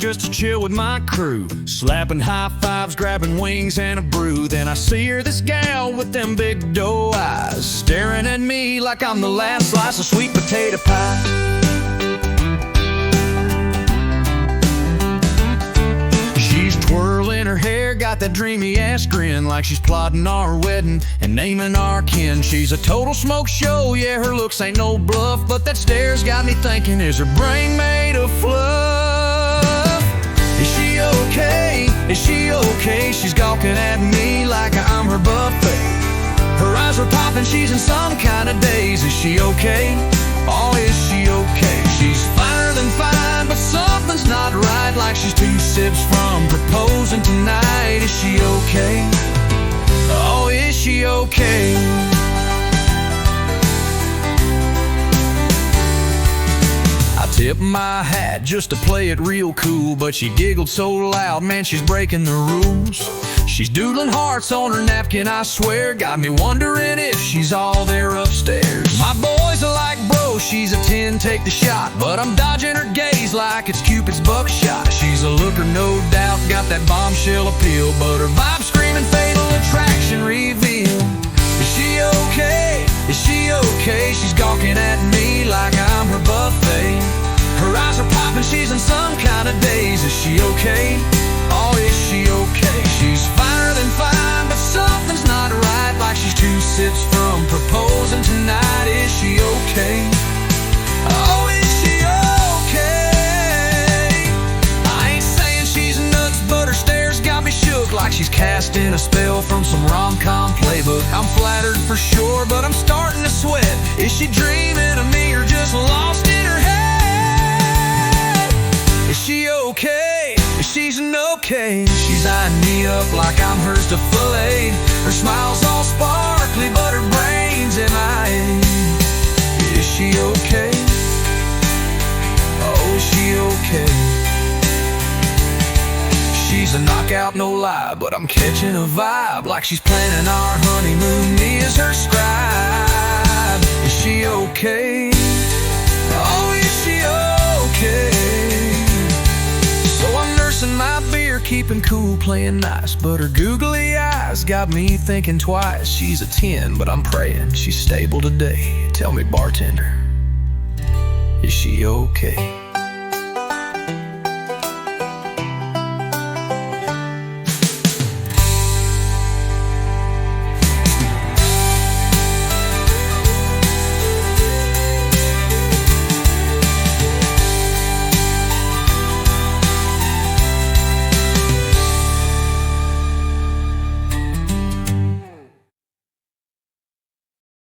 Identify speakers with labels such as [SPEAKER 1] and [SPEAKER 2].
[SPEAKER 1] just to chill with my crew, slapping high fives, grabbing wings and a brew. Then I see her, this gal with them big doe eyes, staring at me like I'm the last slice of sweet potato pie. She's twirling her hair, got that dreamy ass grin, like she's plotting our wedding and naming our kin. She's a total smoke show, yeah, her looks ain't no bluff, but that stare's got me thinking, is her brain made of fluff? Is she okay? Is she okay? She's gawking at me like I'm her buffet. Her eyes are popping, she's in some kind of daze. Is she okay? Oh, is she okay? She's finer than fine, but something's not right, like she's 2 sips from proposing tonight. Is she okay? Oh, is she okay? I tip my hat just to play it real cool, but she giggled so loud, man, she's breaking the rules. She's doodling hearts on her napkin, I swear, got me wondering if she's all there upstairs. My boys are like, bro, she's a 10, take the shot, but I'm dodging her gaze like it's Cupid's buckshot. She's a looker, no doubt, got that bombshell appeal, but her vibe screaming fatal attraction reveal. Is she okay? Is she okay? She's gawking at me like I'm her buffet. Her eyes are popping, she's in some kind of daze. Is she okay? Oh, is she okay? She's finer than fine, but something's not right, like she's 2 sips from proposing tonight. Is she okay? Oh, is she okay? I ain't saying she's nuts, but her stare's got me shook, like she's casting a spell from some rom-com playbook. I'm flattered for sure, but I'm starting to sweat. Is she dreaming of me or just lost in her head? Is she okay? She's an okay. She's eyeing me up like I'm hers to fillet. Her smile's all sparkly, but her brain's MIA. Is she okay? Oh, is she okay? She's a knockout, no lie, but I'm catching a vibe, like she's planning our honeymoon, me as her scribe. Is she okay? Oh, is she okay? So I'm nursing my beer, keeping cool, playing nice, but her googly eyes got me thinking twice. She's a 10, but I'm praying she's stable today. Tell me, bartender, is she okay?